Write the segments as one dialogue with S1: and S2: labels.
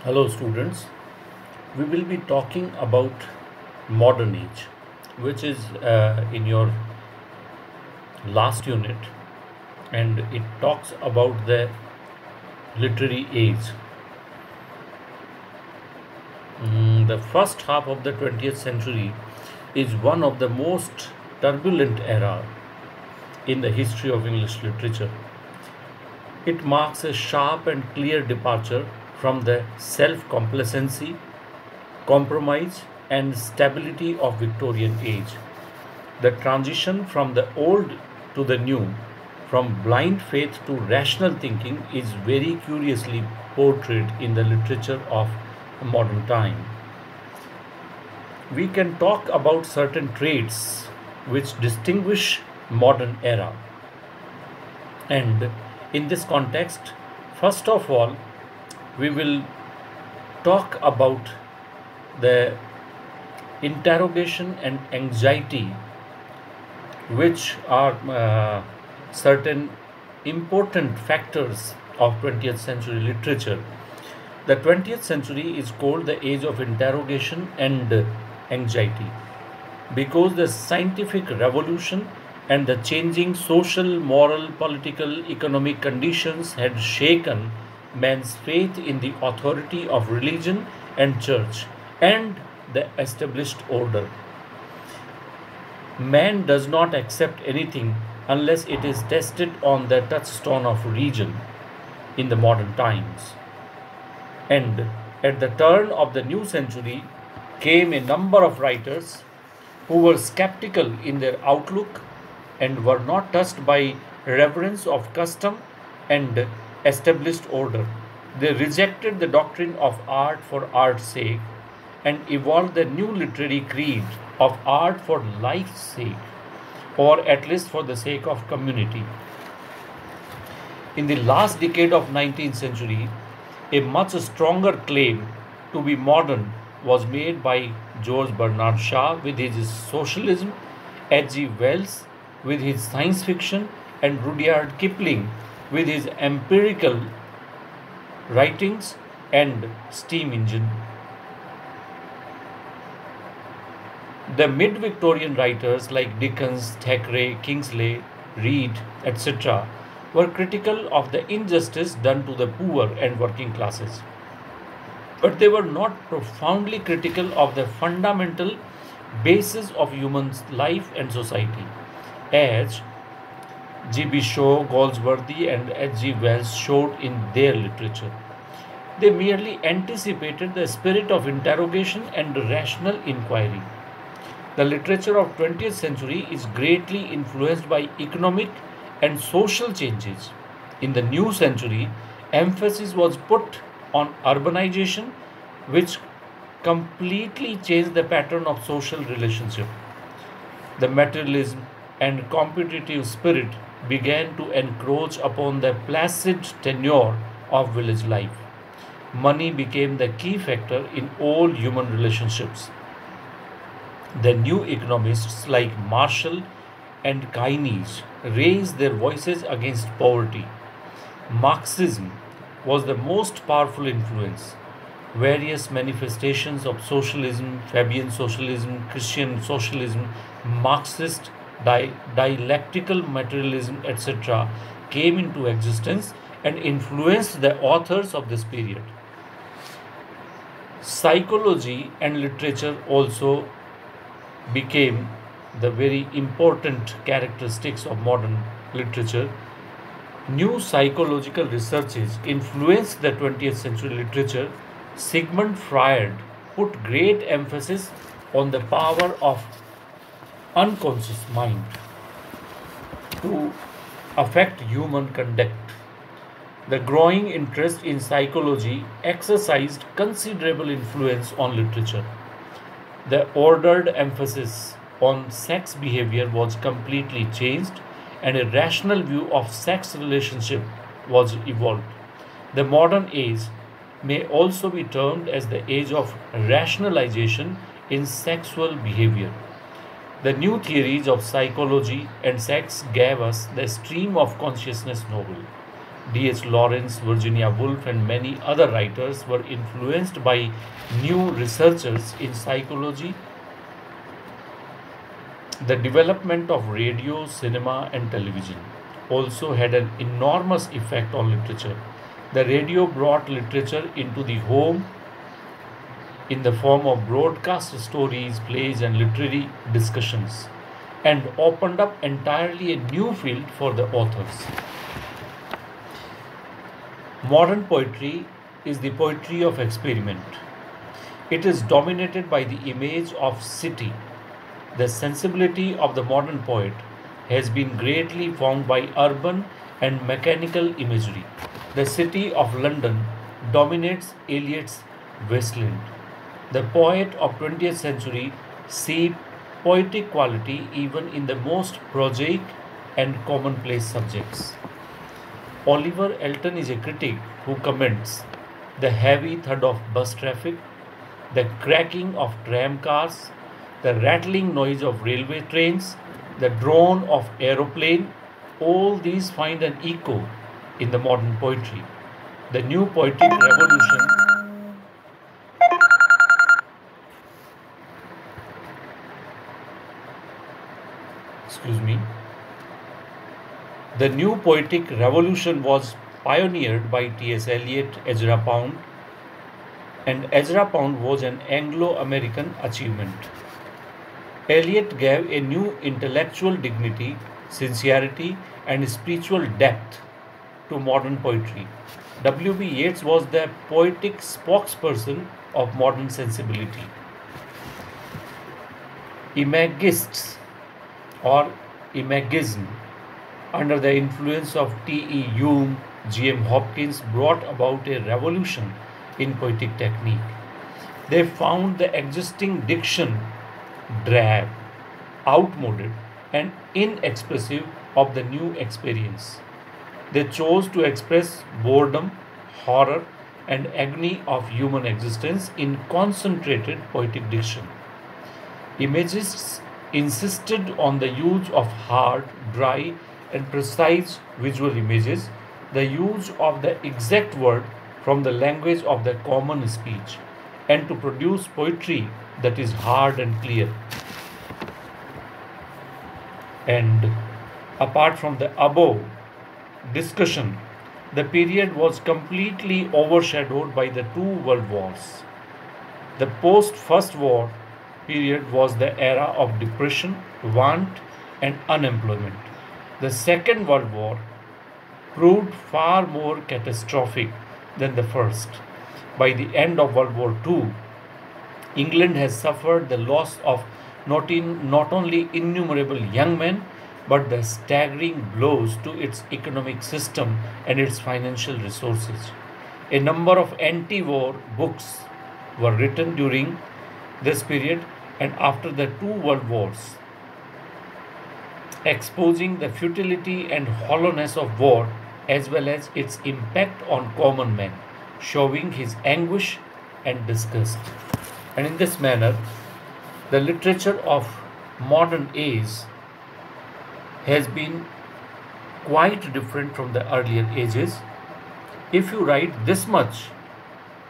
S1: Hello, students. We will be talking about modern age, which is in your last unit, and it talks about the literary age. The first half of the 20th century is one of the most turbulent era in the history of English literature. It marks a sharp and clear departure from the self-complacency, compromise, and stability of Victorian age. The transition from the old to the new, from blind faith to rational thinking, is very curiously portrayed in the literature of modern time. We can talk about certain traits which distinguish modern era. And in this context, first of all, we will talk about the interrogation and anxiety, which are certain important factors of 20th century literature. The 20th century is called the age of interrogation and anxiety because the scientific revolution and the changing social, moral, political, economic conditions had shaken man's faith in the authority of religion and church and the established order. Man does not accept anything unless it is tested on the touchstone of reason in the modern times. And at the turn of the new century came a number of writers who were skeptical in their outlook and were not touched by reverence of custom and established order. They rejected the doctrine of art for art's sake and evolved the new literary creed of art for life's sake, or at least for the sake of community. In the last decade of 19th century, a much stronger claim to be modern was made by George Bernard Shaw with his socialism, H.G. Wells with his science fiction, and Rudyard Kipling with his empirical writings and steam engine. The mid-Victorian writers like Dickens, Thackeray, Kingsley, Reid, etc. were critical of the injustice done to the poor and working classes. But they were not profoundly critical of the fundamental basis of human life and society, as G.B. Shaw, Galsworthy, and H.G. Wells showed in their literature. They merely anticipated the spirit of interrogation and rational inquiry. The literature of 20th century is greatly influenced by economic and social changes. In the new century, emphasis was put on urbanization, which completely changed the pattern of social relationship. The materialism and competitive spirit began to encroach upon the placid tenure of village life. Money became the key factor in all human relationships. The new economists like Marshall and Keynes raised their voices against poverty. Marxism was the most powerful influence. Various manifestations of socialism, Fabian socialism, Christian socialism, Marxist dialectical materialism, etc., came into existence and influenced the authors of this period. Psychology and literature also became the very important characteristics of modern literature. New psychological researches influenced the 20th century literature. Sigmund Freud put great emphasis on the power of unconscious mind to affect human conduct. The growing interest in psychology exercised considerable influence on literature. The ordered emphasis on sex behavior was completely changed and a rational view of sex relationship was evolved. The modern age may also be termed as the age of rationalization in sexual behavior. The new theories of psychology and sex gave us the stream of consciousness novel. D.H. Lawrence, Virginia Woolf, and many other writers were influenced by new researchers in psychology. The development of radio, cinema, and television also had an enormous effect on literature. The radio brought literature into the home in the form of broadcast stories, plays, and literary discussions, and opened up entirely a new field for the authors. Modern poetry is the poetry of experiment. It is dominated by the image of city. The sensibility of the modern poet has been greatly formed by urban and mechanical imagery. The city of London dominates Eliot's wasteland. The poet of 20th century see poetic quality even in the most prosaic and commonplace subjects. Oliver Elton is a critic who comments the heavy thud of bus traffic, the cracking of tram cars, the rattling noise of railway trains, the drone of aeroplane, all these find an echo in the modern poetry. The new poetic revolution, excuse me, the new poetic revolution was pioneered by T.S. Eliot, Ezra Pound, and Ezra Pound was an Anglo-American achievement. Eliot gave a new intellectual dignity, sincerity, and spiritual depth to modern poetry. W.B. Yeats was the poetic spokesperson of modern sensibility. Imagists or imagism, under the influence of T.E. Hume, G.M. Hopkins, brought about a revolution in poetic technique. They found the existing diction drab, outmoded, and inexpressive of the new experience. They chose to express boredom, horror, and agony of human existence in concentrated poetic diction. Imagists insisted on the use of hard, dry, and precise visual images, the use of the exact word from the language of the common speech, and to produce poetry that is hard and clear. And apart from the above discussion, the period was completely overshadowed by the two world wars. The post First War period was the era of depression, want, and unemployment. The Second World War proved far more catastrophic than the first. By the end of World War II, England has suffered the loss of not only innumerable young men, but the staggering blows to its economic system and its financial resources. A number of anti-war books were written during this period and after the two world wars, exposing the futility and hollowness of war as well as its impact on common men, showing his anguish and disgust. And in this manner, the literature of modern age has been quite different from the earlier ages. If you write this much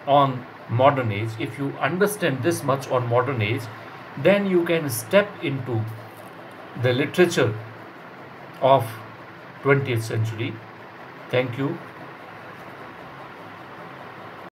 S1: on modern age, if you understand this much on modern age, then you can step into the literature of 20th century. Thank you.